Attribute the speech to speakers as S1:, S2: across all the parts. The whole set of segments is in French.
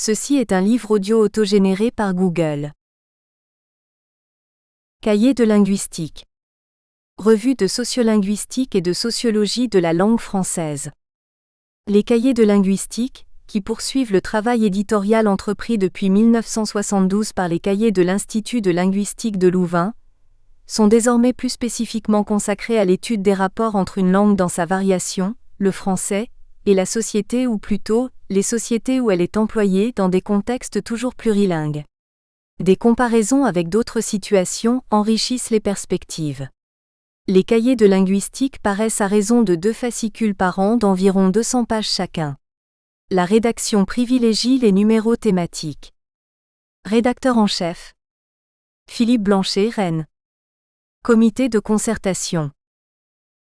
S1: Ceci est un livre audio autogénéré par Google. Cahier de linguistique. Revue de sociolinguistique et de sociologie de la langue française. Les cahiers de linguistique, qui poursuivent le travail éditorial entrepris depuis 1972 par les cahiers de l'Institut de linguistique de Louvain, sont désormais plus spécifiquement consacrés à l'étude des rapports entre une langue dans sa variation, le français, et la société ou plutôt, les sociétés où elle est employée dans des contextes toujours plurilingues. Des comparaisons avec d'autres situations enrichissent les perspectives. Les cahiers de linguistique paraissent à raison de 2 fascicules par an d'environ 200 pages chacun. La rédaction privilégie les numéros thématiques. Rédacteur en chef: Philippe Blanchet, Rennes. Comité de concertation: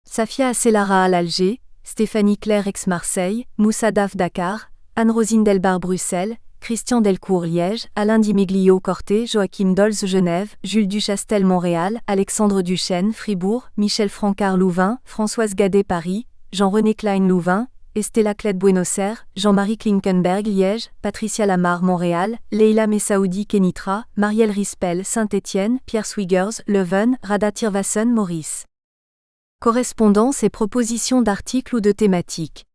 S1: Safia Asselara à Alger, Stéphanie Claire Aix-Marseille, Moussa Daf Dakar, Anne-Rosine Delbar Bruxelles, Christian Delcourt Liège, Alain Dimiglio Corté, Joachim Dolz Genève, Jules Duchastel Montréal, Alexandre Duchesne Fribourg, Michel Francard Louvain, Françoise Gadet Paris, Jean-René Klein Louvain, Estella Cled Buenos Aires, Jean-Marie Klinkenberg Liège, Patricia Lamar Montréal, Leila Messaoudi Kenitra, Marielle Rispel Saint-Étienne, Pierre Swiggers Leuven, Rada Tirvassen Maurice. Correspondance et propositions d'articles ou de thématiques.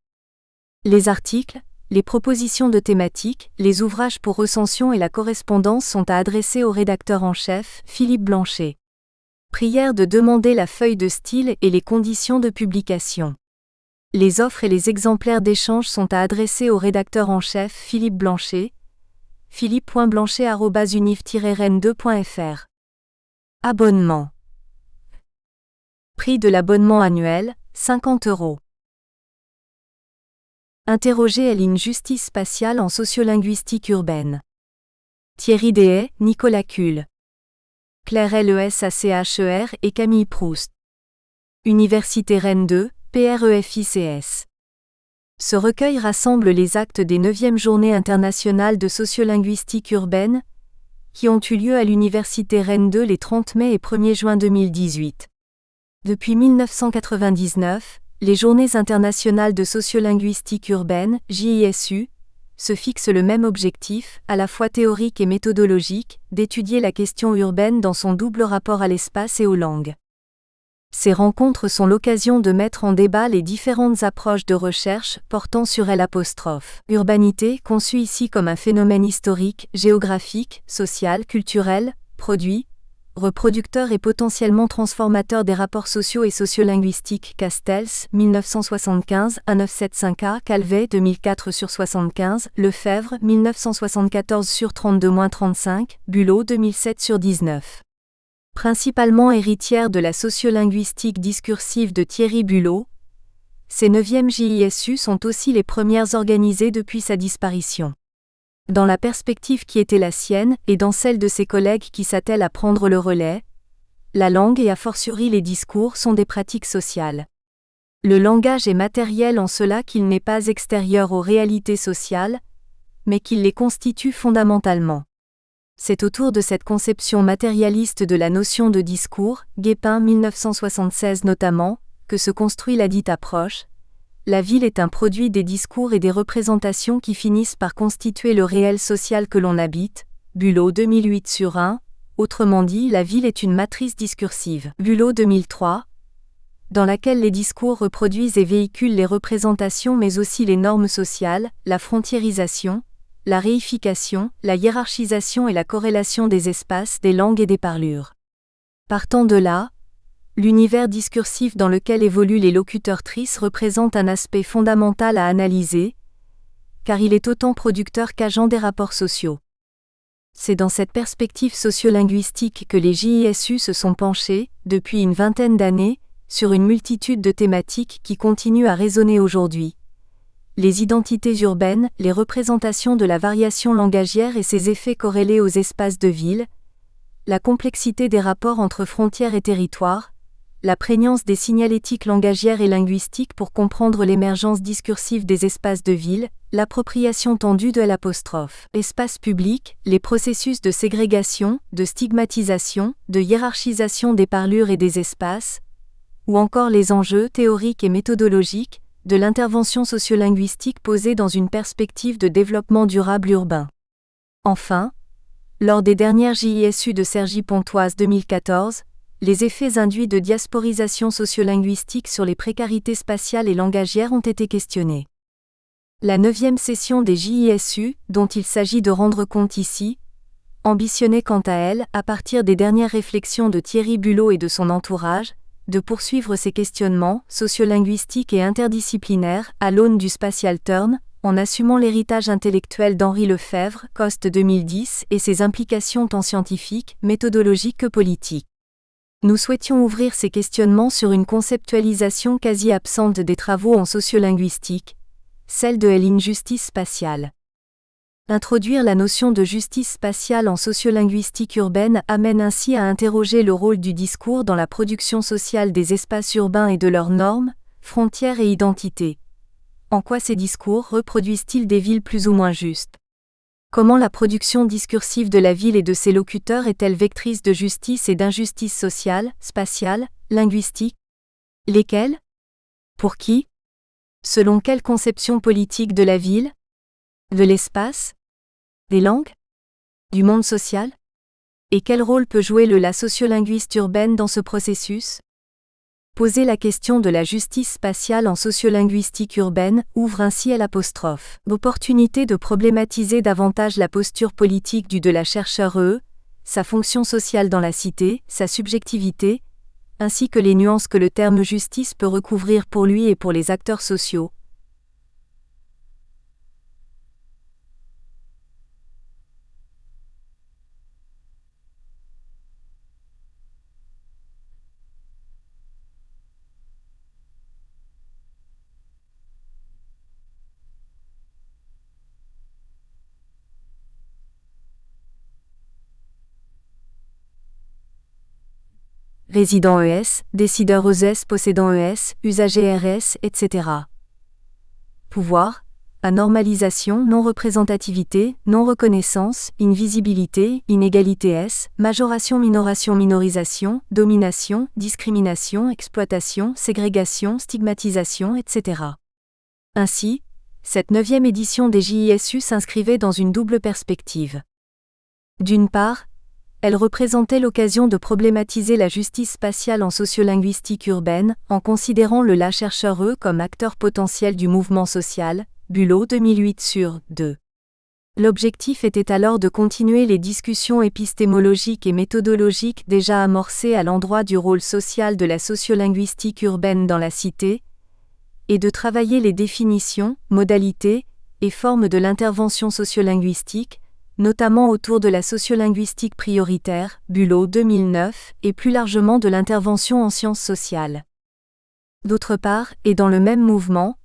S1: Les articles, les propositions de thématiques, les ouvrages pour recension et la correspondance sont à adresser au rédacteur en chef, Philippe Blanchet. Prière de demander la feuille de style et les conditions de publication. Les offres et les exemplaires d'échange sont à adresser au rédacteur en chef, Philippe Blanchet, philippe.blanchet@univ-rennes2.fr. Abonnement. Prix de l'abonnement annuel, 50 €. Interroger une justice spatiale en sociolinguistique urbaine. Thierry Dehaye, Nicolas Kuhl. Claire Lesacher et Camille Proust. Université Rennes 2, PREFICS. Ce recueil rassemble les actes des 9e Journées internationales de sociolinguistique urbaine, qui ont eu lieu à l'Université Rennes 2 les 30 mai et 1er juin 2018. Depuis 1999, les Journées internationales de sociolinguistique urbaine, JISU, se fixent le même objectif, à la fois théorique et méthodologique, d'étudier la question urbaine dans son double rapport à l'espace et aux langues. Ces rencontres sont l'occasion de mettre en débat les différentes approches de recherche portant sur l'urbanité, conçue ici comme un phénomène historique, géographique, social, culturel, produit, reproducteur et potentiellement transformateur des rapports sociaux et sociolinguistiques. Castells, 1975, 1975A, Calvet, 2004/75, Lefebvre, 1974/32-35, Bulot, 2007/19. Principalement héritière de la sociolinguistique discursive de Thierry Bulot, ces 9e JISU sont aussi les premières organisées depuis sa disparition. Dans la perspective qui était la sienne, et dans celle de ses collègues qui s'attellent à prendre le relais, la langue et a fortiori les discours sont des pratiques sociales. Le langage est matériel en cela qu'il n'est pas extérieur aux réalités sociales, mais qu'il les constitue fondamentalement. C'est autour de cette conception matérialiste de la notion de discours, Guépin 1976 notamment, que se construit la dite approche. La ville est un produit des discours et des représentations qui finissent par constituer le réel social que l'on habite, Bulot 2008/1, autrement dit la ville est une matrice discursive, Bulot 2003, dans laquelle les discours reproduisent et véhiculent les représentations mais aussi les normes sociales, la frontiérisation, la réification, la hiérarchisation et la corrélation des espaces, des langues et des parlures. Partant de là, l'univers discursif dans lequel évoluent les locuteurs-trices représente un aspect fondamental à analyser, car il est autant producteur qu'agent des rapports sociaux. C'est dans cette perspective sociolinguistique que les JISU se sont penchés, depuis une vingtaine d'années, sur une multitude de thématiques qui continuent à résonner aujourd'hui. Les identités urbaines, les représentations de la variation langagière et ses effets corrélés aux espaces de ville, la complexité des rapports entre frontières et territoires, la prégnance des signalétiques langagières et linguistiques pour comprendre l'émergence discursive des espaces de ville, l'appropriation tendue de l'espace public, les processus de ségrégation, de stigmatisation, de hiérarchisation des parlures et des espaces, ou encore les enjeux théoriques et méthodologiques de l'intervention sociolinguistique posée dans une perspective de développement durable urbain. Enfin, lors des dernières JISU de Cergy-Pontoise 2014, les effets induits de diasporisation sociolinguistique sur les précarités spatiales et langagières ont été questionnés. La 9e session des JISU, dont il s'agit de rendre compte ici, ambitionnait quant à elle, à partir des dernières réflexions de Thierry Bulot et de son entourage, de poursuivre ces questionnements sociolinguistiques et interdisciplinaires à l'aune du spatial turn, en assumant l'héritage intellectuel d'Henri Lefebvre, Coste 2010, et ses implications tant scientifiques, méthodologiques que politiques. Nous souhaitions ouvrir ces questionnements sur une conceptualisation quasi absente des travaux en sociolinguistique, celle de l'injustice spatiale. Introduire la notion de justice spatiale en sociolinguistique urbaine amène ainsi à interroger le rôle du discours dans la production sociale des espaces urbains et de leurs normes, frontières et identités. En quoi ces discours reproduisent-ils des villes plus ou moins justes ? Comment la production discursive de la ville et de ses locuteurs est-elle vectrice de justice et d'injustice sociale, spatiale, linguistique ? Lesquelles ? Pour qui ? Selon quelle conception politique de la ville ? De l'espace ? Des langues ? Du monde social ? Et quel rôle peut jouer la sociolinguiste urbaine dans ce processus ? Poser la question de la justice spatiale en sociolinguistique urbaine ouvre ainsi à l'opportunité de problématiser davantage la posture politique de la chercheure, sa fonction sociale dans la cité, sa subjectivité, ainsi que les nuances que le terme justice peut recouvrir pour lui et pour les acteurs sociaux. Résident ES, décideur ES, possédant ES, usager RS, etc. Pouvoir, anormalisation, non-représentativité, non-reconnaissance, invisibilité, inégalité S, majoration, minoration, minorisation, domination, discrimination, exploitation, ségrégation, stigmatisation, etc. Ainsi, cette 9e édition des JISU s'inscrivait dans une double perspective. D'une part, elle représentait l'occasion de problématiser la justice spatiale en sociolinguistique urbaine, en considérant la chercheur comme acteur potentiel du mouvement social, Bulot 2008 sur 2. L'objectif était alors de continuer les discussions épistémologiques et méthodologiques déjà amorcées à l'endroit du rôle social de la sociolinguistique urbaine dans la cité, et de travailler les définitions, modalités et formes de l'intervention sociolinguistique, notamment autour de la sociolinguistique prioritaire, Bulot 2009, et plus largement de l'intervention en sciences sociales. D'autre part, et dans le même mouvement,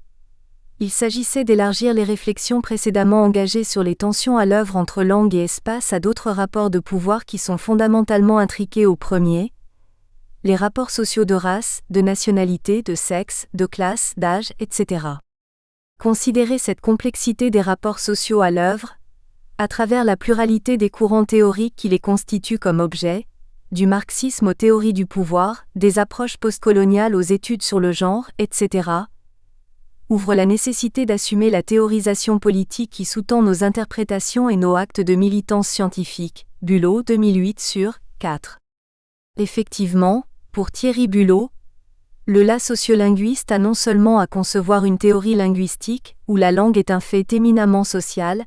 S1: il s'agissait d'élargir les réflexions précédemment engagées sur les tensions à l'œuvre entre langue et espace à d'autres rapports de pouvoir qui sont fondamentalement intriqués au premier, les rapports sociaux de race, de nationalité, de sexe, de classe, d'âge, etc. Considérer cette complexité des rapports sociaux à l'œuvre, à travers la pluralité des courants théoriques qui les constituent comme objet, du marxisme aux théories du pouvoir, des approches postcoloniales aux études sur le genre, etc., ouvre la nécessité d'assumer la théorisation politique qui sous-tend nos interprétations et nos actes de militance scientifique, Bulot 2008 sur 4. Effectivement, pour Thierry Bulot, la sociolinguiste a non seulement à concevoir une théorie linguistique, où la langue est un fait éminemment social,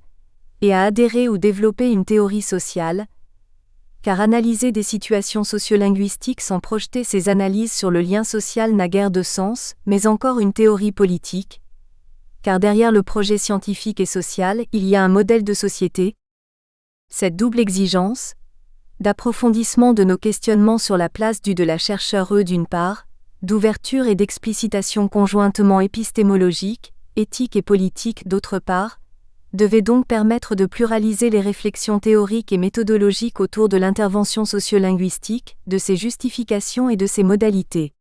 S1: et à adhérer ou développer une théorie sociale, car analyser des situations sociolinguistiques sans projeter ces analyses sur le lien social n'a guère de sens, mais encore une théorie politique, car derrière le projet scientifique et social, il y a un modèle de société. Cette double exigence, d'approfondissement de nos questionnements sur la place de la chercheur d'une part, d'ouverture et d'explicitation conjointement épistémologique, éthique et politique d'autre part, devait donc permettre de pluraliser les réflexions théoriques et méthodologiques autour de l'intervention sociolinguistique, de ses justifications et de ses modalités.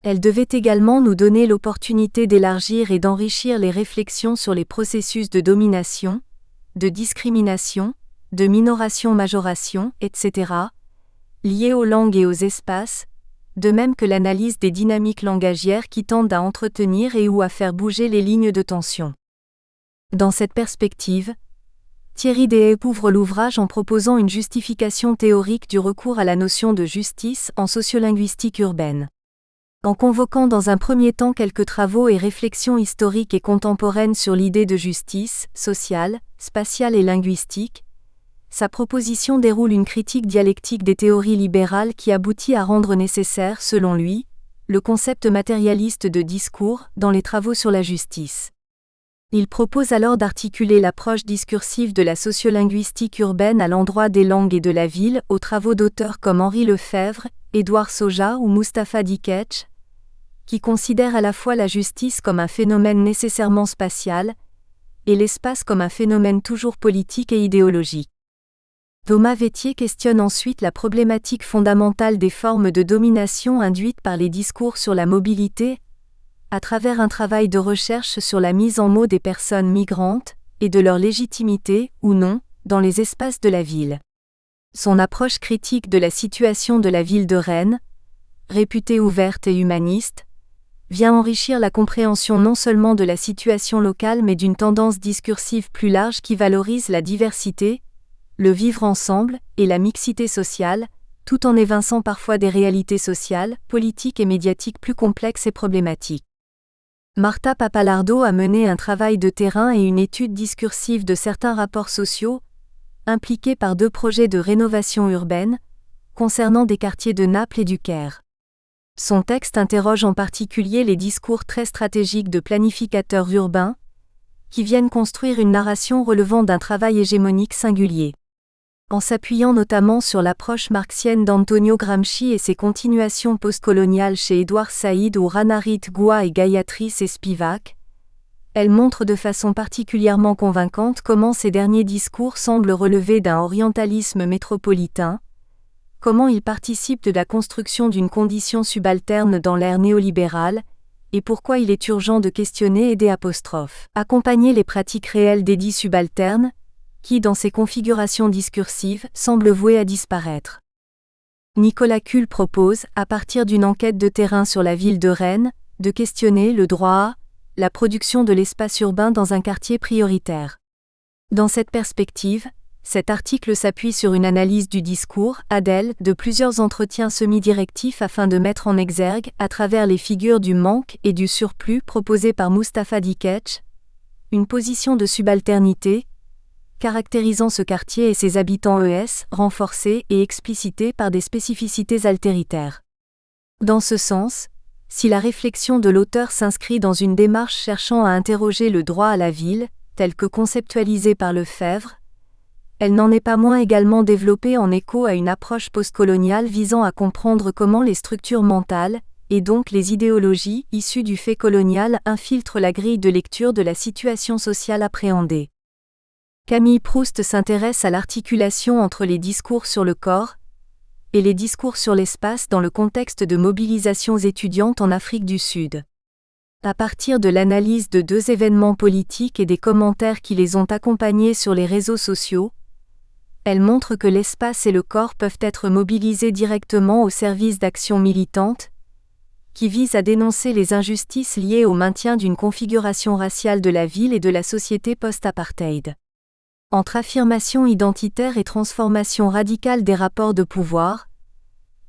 S1: Elle devait également nous donner l'opportunité d'élargir et d'enrichir les réflexions sur les processus de domination, de discrimination, de minoration-majoration, etc., liés aux langues et aux espaces, de même que l'analyse des dynamiques langagières qui tendent à entretenir et ou à faire bouger les lignes de tension. Dans cette perspective, Thierry Deshayes ouvre l'ouvrage en proposant une justification théorique du recours à la notion de justice en sociolinguistique urbaine. En convoquant dans un premier temps quelques travaux et réflexions historiques et contemporaines sur l'idée de justice, sociale, spatiale et linguistique, sa proposition déroule une critique dialectique des théories libérales qui aboutit à rendre nécessaire, selon lui, le concept matérialiste de discours dans les travaux sur la justice. Il propose alors d'articuler l'approche discursive de la sociolinguistique urbaine à l'endroit des langues et de la ville aux travaux d'auteurs comme Henri Lefebvre, Édouard Soja ou Mustapha Dikech, qui considèrent à la fois la justice comme un phénomène nécessairement spatial et l'espace comme un phénomène toujours politique et idéologique. Thomas Vétier questionne ensuite la problématique fondamentale des formes de domination induites par les discours sur la mobilité, à travers un travail de recherche sur la mise en mots des personnes migrantes et de leur légitimité, ou non, dans les espaces de la ville. Son approche critique de la situation de la ville de Rennes, réputée ouverte et humaniste, vient enrichir la compréhension non seulement de la situation locale mais d'une tendance discursive plus large qui valorise la diversité, le vivre ensemble et la mixité sociale, tout en évinçant parfois des réalités sociales, politiques et médiatiques plus complexes et problématiques. Marta Pappalardo a mené un travail de terrain et une étude discursive de certains rapports sociaux, impliqués par 2 projets de rénovation urbaine, concernant des quartiers de Naples et du Caire. Son texte interroge en particulier les discours très stratégiques de planificateurs urbains, qui viennent construire une narration relevant d'un travail hégémonique singulier. En s'appuyant notamment sur l'approche marxienne d'Antonio Gramsci et ses continuations postcoloniales chez Édouard Saïd ou Ranarit Goua et Gayatri Spivak, elle montre de façon particulièrement convaincante comment ces derniers discours semblent relever d'un orientalisme métropolitain, comment ils participent de la construction d'une condition subalterne dans l'ère néolibérale, et pourquoi il est urgent de questionner et accompagner les pratiques réelles des dits subalternes, qui dans ces configurations discursives semblent vouées à disparaître. Nicolas Kuhl propose, à partir d'une enquête de terrain sur la ville de Rennes, de questionner le droit à la production de l'espace urbain dans un quartier prioritaire. Dans cette perspective, cet article s'appuie sur une analyse du discours, ADEL, de plusieurs entretiens semi-directifs afin de mettre en exergue, à travers les figures du manque et du surplus proposées par Mustapha Dikech, une position de subalternité, caractérisant ce quartier et ses habitants renforcée et explicitée par des spécificités altéritaires. Dans ce sens, si la réflexion de l'auteur s'inscrit dans une démarche cherchant à interroger le droit à la ville, tel que conceptualisé par Lefebvre, elle n'en est pas moins également développée en écho à une approche postcoloniale visant à comprendre comment les structures mentales, et donc les idéologies issues du fait colonial infiltrent la grille de lecture de la situation sociale appréhendée. Camille Proust s'intéresse à l'articulation entre les discours sur le corps et les discours sur l'espace dans le contexte de mobilisations étudiantes en Afrique du Sud. À partir de l'analyse de 2 événements politiques et des commentaires qui les ont accompagnés sur les réseaux sociaux, elle montre que l'espace et le corps peuvent être mobilisés directement au service d'actions militantes, qui visent à dénoncer les injustices liées au maintien d'une configuration raciale de la ville et de la société post-apartheid. Entre affirmation identitaire et transformation radicale des rapports de pouvoir,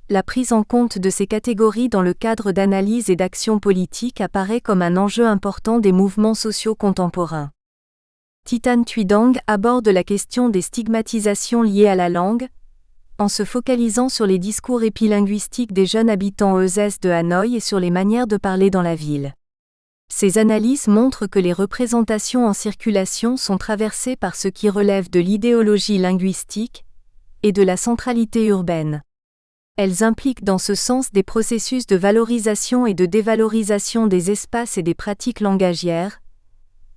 S1: la prise en compte de ces catégories dans le cadre d'analyse et d'action politique apparaît comme un enjeu important des mouvements sociaux contemporains. Titan Thuydang aborde la question des stigmatisations liées à la langue, en se focalisant sur les discours épilinguistiques des jeunes habitants de Hanoï et sur les manières de parler dans la ville. Ces analyses montrent que les représentations en circulation sont traversées par ce qui relève de l'idéologie linguistique et de la centralité urbaine. Elles impliquent dans ce sens des processus de valorisation et de dévalorisation des espaces et des pratiques langagières,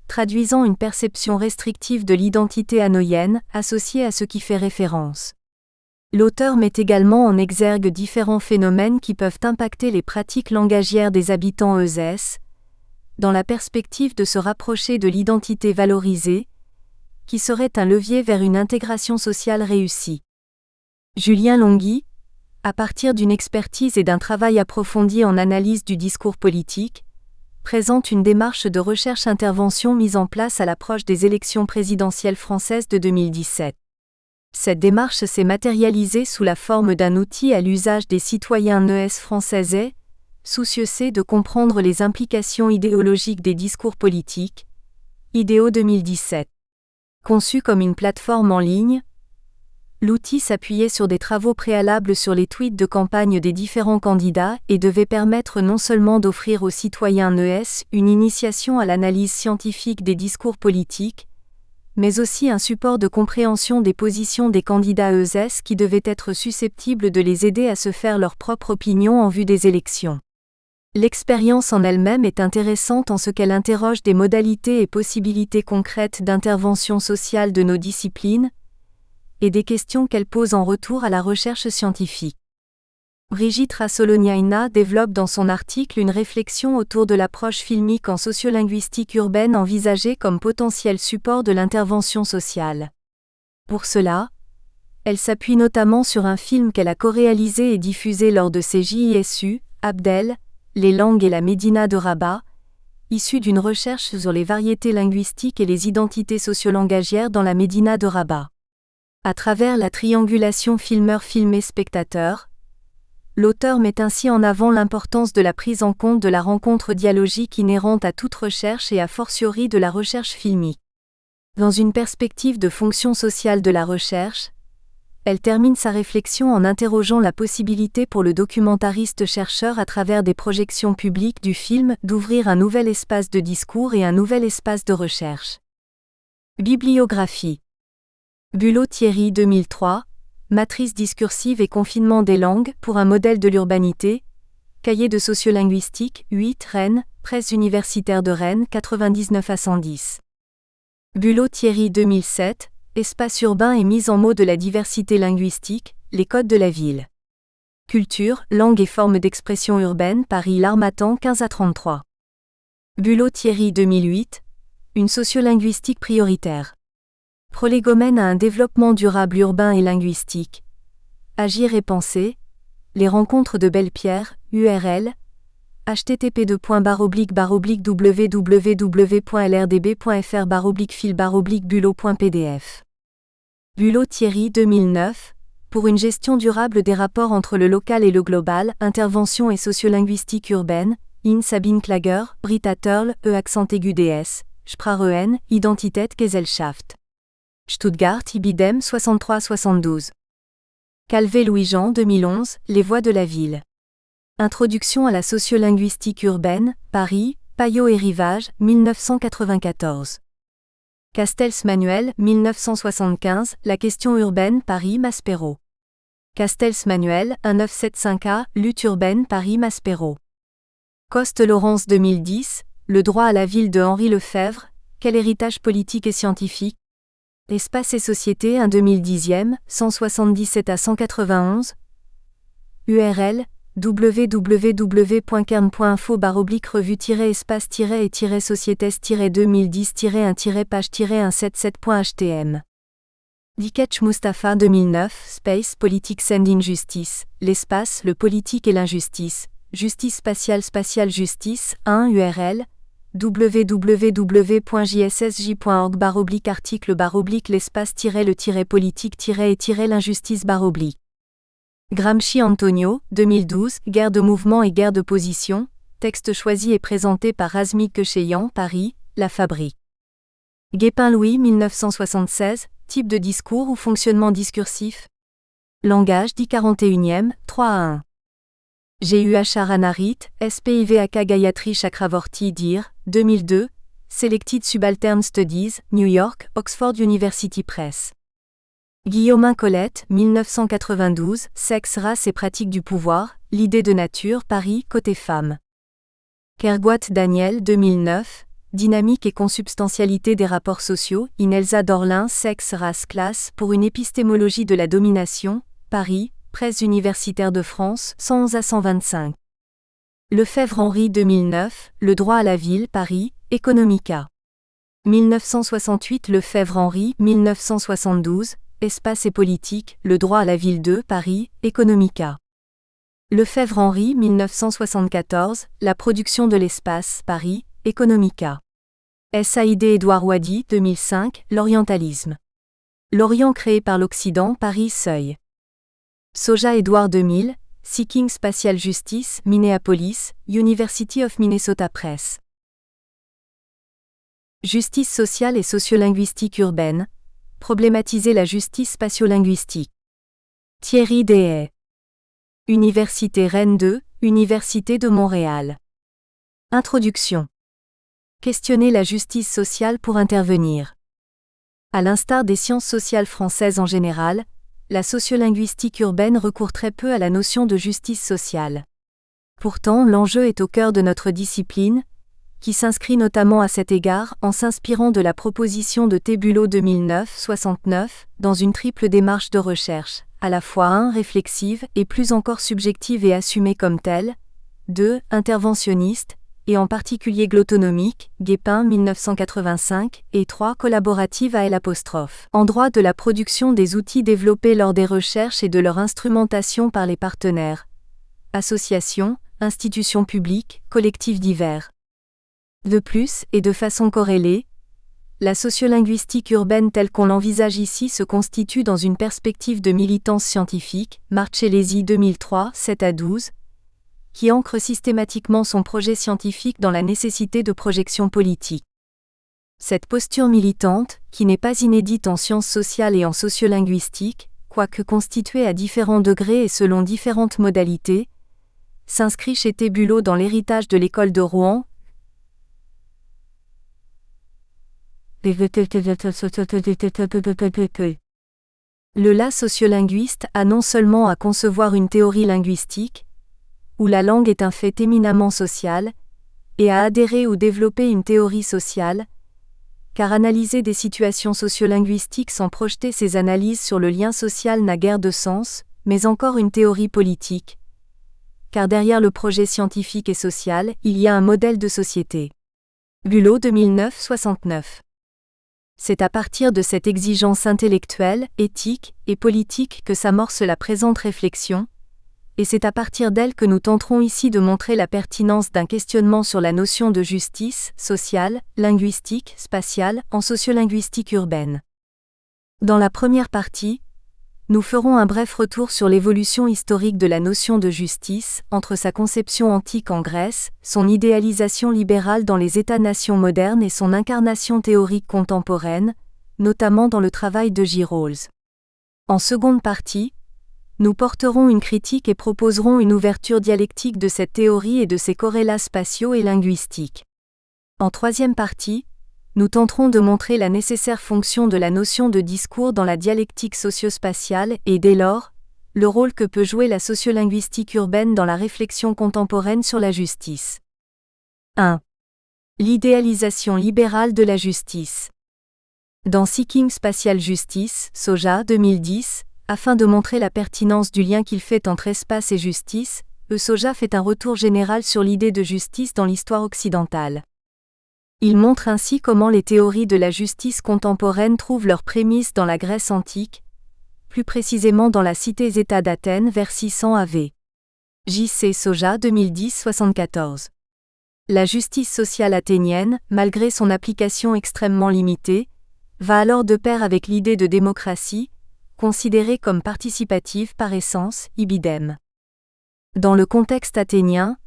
S1: traduisant une perception restrictive de l'identité hanoïenne associée à ce qui fait référence. L'auteur met également en exergue différents phénomènes qui peuvent impacter les pratiques langagières des habitants dans la perspective de se rapprocher de l'identité valorisée, qui serait un levier vers une intégration sociale réussie. Julien Longhi, à partir d'une expertise et d'un travail approfondi en analyse du discours politique, présente une démarche de recherche-intervention mise en place à l'approche des élections présidentielles françaises de 2017. Cette démarche s'est matérialisée sous la forme d'un outil à l'usage des citoyens NES français, soucieux de comprendre les implications idéologiques des discours politiques. IDEO 2017. Conçu comme une plateforme en ligne, l'outil s'appuyait sur des travaux préalables sur les tweets de campagne des différents candidats et devait permettre non seulement d'offrir aux citoyens NES une initiation à l'analyse scientifique des discours politiques, mais aussi un support de compréhension des positions des candidats ES qui devaient être susceptibles de les aider à se faire leur propre opinion en vue des élections. L'expérience en elle-même est intéressante en ce qu'elle interroge des modalités et possibilités concrètes d'intervention sociale de nos disciplines, et des questions qu'elle pose en retour à la recherche scientifique. Brigitte Rassoloniaina développe dans son article une réflexion autour de l'approche filmique en sociolinguistique urbaine envisagée comme potentiel support de l'intervention sociale. Pour cela, elle s'appuie notamment sur un film qu'elle a co-réalisé et diffusé lors de ses JISU, Abdel, les langues et la Médina de Rabat, issu d'une recherche sur les variétés linguistiques et les identités sociolangagières dans la Médina de Rabat. À travers la triangulation filmeur-filmé-spectateur, l'auteur met ainsi en avant l'importance de la prise en compte de la rencontre dialogique inhérente à toute recherche et a fortiori de la recherche filmique. Dans une perspective de fonction sociale de la recherche, elle termine sa réflexion en interrogeant la possibilité pour le documentariste-chercheur à travers des projections publiques du film d'ouvrir un nouvel espace de discours et un nouvel espace de recherche. Bibliographie. Bulot Thierry 2003, Matrice discursive et confinement des langues pour un modèle de l'urbanité, Cahier de sociolinguistique, 8 Rennes, Presse universitaire de Rennes 99 à 110. Bulot Thierry 2007, Espace urbain et mise en mots de la diversité linguistique, les codes de la ville. Culture, langue et formes d'expression urbaine, Paris L'Harmattan 15 à 33. Bulot Thierry 2008, Une sociolinguistique prioritaire. Prolégomène à un développement durable urbain et linguistique. Agir et penser. Les rencontres de Belle-Pierre, URL. http://www.ldb.fr/fil/bulot.pdf. Bulot Thierry 2009, Pour une gestion durable des rapports entre le local et le global, intervention et sociolinguistique urbaine, in Sabine Klager, Britta Törl, _ds, Sprache, Identität-Gesellschaft. Stuttgart Ibidem 63-72. Calvé-Louis-Jean 2011, Les voix de la ville. Introduction à la sociolinguistique urbaine, Paris, Payot et Rivage, 1994. Castells-Manuel, 1975, La question urbaine, Paris Maspero. Castells-Manuel, 1975A, Lutte urbaine, Paris Maspero. Coste-Laurence 2010, Le droit à la ville de Henri Lefebvre, quel héritage politique et scientifique. Espace et société, un 2010e, 177 à 191. URL www.revue-et-sociétés-2010-1-page-177.htm. Dikech Mustafa 2009, Space, Politics and Injustice, l'espace, le politique et l'injustice, justice spatiale justice, 1 URL www.jssj.org/article/l'espace-le-politique-et-l'injustice-. Gramsci Antonio, 2012, Guerre de mouvement et guerre de position, texte choisi et présenté par Razmig Kecheyan, Paris, La Fabrique. Guépin Louis 1976, Type de discours ou fonctionnement discursif. Langage dit 41e, 3 à 1. GUH Aranarit, SPIVAK Gayatri Chakravorty Dir, 2002, Selected Subaltern Studies, New York, Oxford University Press. Guillaumin Colette, 1992, Sexe, race et pratique du pouvoir, l'idée de nature, Paris, côté femme. Kergoat Daniel, 2009, Dynamique et consubstantialité des rapports sociaux, Inelza Dorlin, Sexe, race, classe, pour une épistémologie de la domination, Paris, Presse universitaire de France, 111 à 125. Lefebvre-Henri 2009, Le droit à la ville, Paris, Economica. 1968 Lefebvre-Henri, 1972, Espace et politique, Le droit à la ville 2, Paris, Economica. Lefebvre-Henri 1974, La production de l'espace, Paris, Economica. Saïd Édouard Wadi 2005, L'orientalisme. L'Orient créé par l'Occident, Paris Seuil. Soja Édouard 2000, Seeking Spatial Justice, Minneapolis, University of Minnesota Press. Justice sociale et sociolinguistique urbaine, problématiser la justice spatio-linguistique. Thierry Dehaye. Université Rennes 2, Université de Montréal. Introduction. Questionner la justice sociale pour intervenir. À l'instar des sciences sociales françaises en général, la sociolinguistique urbaine recourt très peu à la notion de justice sociale. Pourtant, l'enjeu est au cœur de notre discipline, qui s'inscrit notamment à cet égard en s'inspirant de la proposition de Tébulot 2009-69, dans une triple démarche de recherche, à la fois réflexive et plus encore subjective et assumée comme telle, 2. Interventionniste, et en particulier glottonomique, Guépin 1985, et 3. Collaborative à L'. En droit de la production des outils développés lors des recherches et de leur instrumentation par les partenaires, associations, institutions publiques, collectifs divers. De plus, et de façon corrélée, la sociolinguistique urbaine telle qu'on l'envisage ici se constitue dans une perspective de militance scientifique, Marcellesi 2003, 7-12, qui ancre systématiquement son projet scientifique dans la nécessité de projection politique. Cette posture militante, qui n'est pas inédite en sciences sociales et en sociolinguistique, quoique constituée à différents degrés et selon différentes modalités, s'inscrit chez Tébulot dans l'héritage de l'école de Rouen. Le là sociolinguiste a non seulement à concevoir une théorie linguistique, où la langue est un fait éminemment social, et à adhérer ou développer une théorie sociale, car analyser des situations sociolinguistiques sans projeter ces analyses sur le lien social n'a guère de sens, mais encore une théorie politique, car derrière le projet scientifique et social, il y a un modèle de société. Bulot 2009-69. C'est à partir de cette exigence intellectuelle, éthique et politique que s'amorce la présente réflexion, et c'est à partir d'elle que nous tenterons ici de montrer la pertinence d'un questionnement sur la notion de justice, sociale, linguistique, spatiale, en sociolinguistique urbaine. Dans la première partie, nous ferons un bref retour sur l'évolution historique de la notion de justice, entre sa conception antique en Grèce, son idéalisation libérale dans les États-nations modernes et son incarnation théorique contemporaine, notamment dans le travail de J. Rawls. En seconde partie, nous porterons une critique et proposerons une ouverture dialectique de cette théorie et de ses corrélats spatiaux et linguistiques. En troisième partie, nous tenterons de montrer la nécessaire fonction de la notion de discours dans la dialectique socio-spatiale et, dès lors, le rôle que peut jouer la sociolinguistique urbaine dans la réflexion contemporaine sur la justice. 1. L'idéalisation libérale de la justice. Dans Seeking Spatial Justice, Soja 2010, afin de montrer la pertinence du lien qu'il fait entre espace et justice, Soja fait un retour général sur l'idée de justice dans l'histoire occidentale. Il montre ainsi comment les théories de la justice contemporaine trouvent leurs prémices dans la Grèce antique, plus précisément dans la cité-État d'Athènes vers 600 AV. J.C. Soja 2010-74. La justice sociale athénienne, malgré son application extrêmement limitée, va alors de pair avec l'idée de démocratie, considérée comme participative par essence, ibidem. Dans le contexte athénien,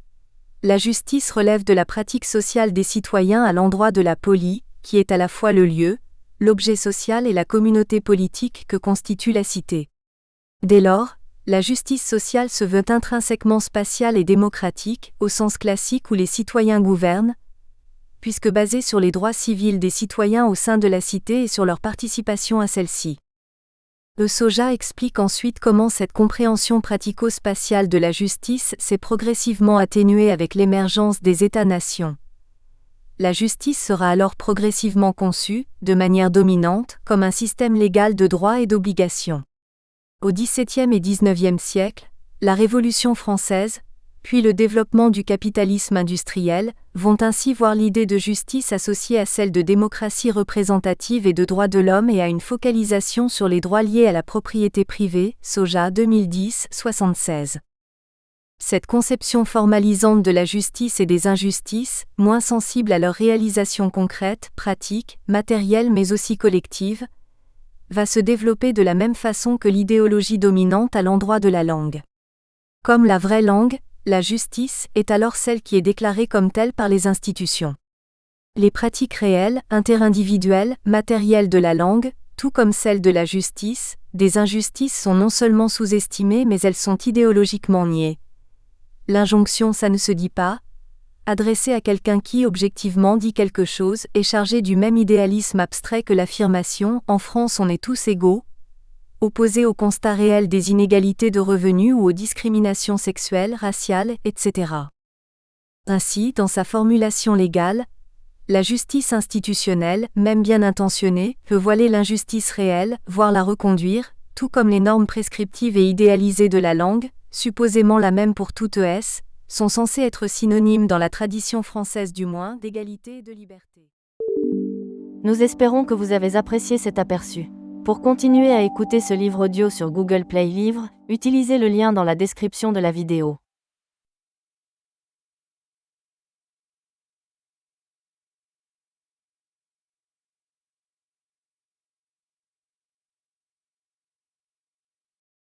S1: la justice relève de la pratique sociale des citoyens à l'endroit de la polis, qui est à la fois le lieu, l'objet social et la communauté politique que constitue la cité. Dès lors, la justice sociale se veut intrinsèquement spatiale et démocratique, au sens classique où les citoyens gouvernent, puisque basée sur les droits civils des citoyens au sein de la cité et sur leur participation à celle-ci. Soja explique ensuite comment cette compréhension pratico-spatiale de la justice s'est progressivement atténuée avec l'émergence des États-nations. La justice sera alors progressivement conçue, de manière dominante, comme un système légal de droits et d'obligations. Au XVIIe et XIXe siècle, la Révolution française, puis le développement du capitalisme industriel, vont ainsi voir l'idée de justice associée à celle de démocratie représentative et de droits de l'homme et à une focalisation sur les droits liés à la propriété privée, Soja 2010-76. Cette conception formalisante de la justice et des injustices, moins sensible à leur réalisation concrète, pratique, matérielle mais aussi collective, va se développer de la même façon que l'idéologie dominante à l'endroit de la langue. Comme la vraie langue, la justice est alors celle qui est déclarée comme telle par les institutions. Les pratiques réelles, interindividuelles, matérielles de la langue, tout comme celles de la justice, des injustices sont non seulement sous-estimées mais elles sont idéologiquement niées. L'injonction « ça ne se dit pas », adressée à quelqu'un qui objectivement dit quelque chose, est chargée du même idéalisme abstrait que l'affirmation « en France on est tous égaux », opposée au constat réel des inégalités de revenus ou aux discriminations sexuelles, raciales, etc. Ainsi, dans sa formulation légale, la justice institutionnelle, même bien intentionnée, peut voiler l'injustice réelle, voire la reconduire, tout comme les normes prescriptives et idéalisées de la langue, supposément la même pour toute ES, sont censées être synonymes dans la tradition française du moins d'égalité et de liberté.
S2: Nous espérons que vous avez apprécié cet aperçu. Pour continuer à écouter ce livre audio sur Google Play Livres, utilisez le lien dans la description de la vidéo.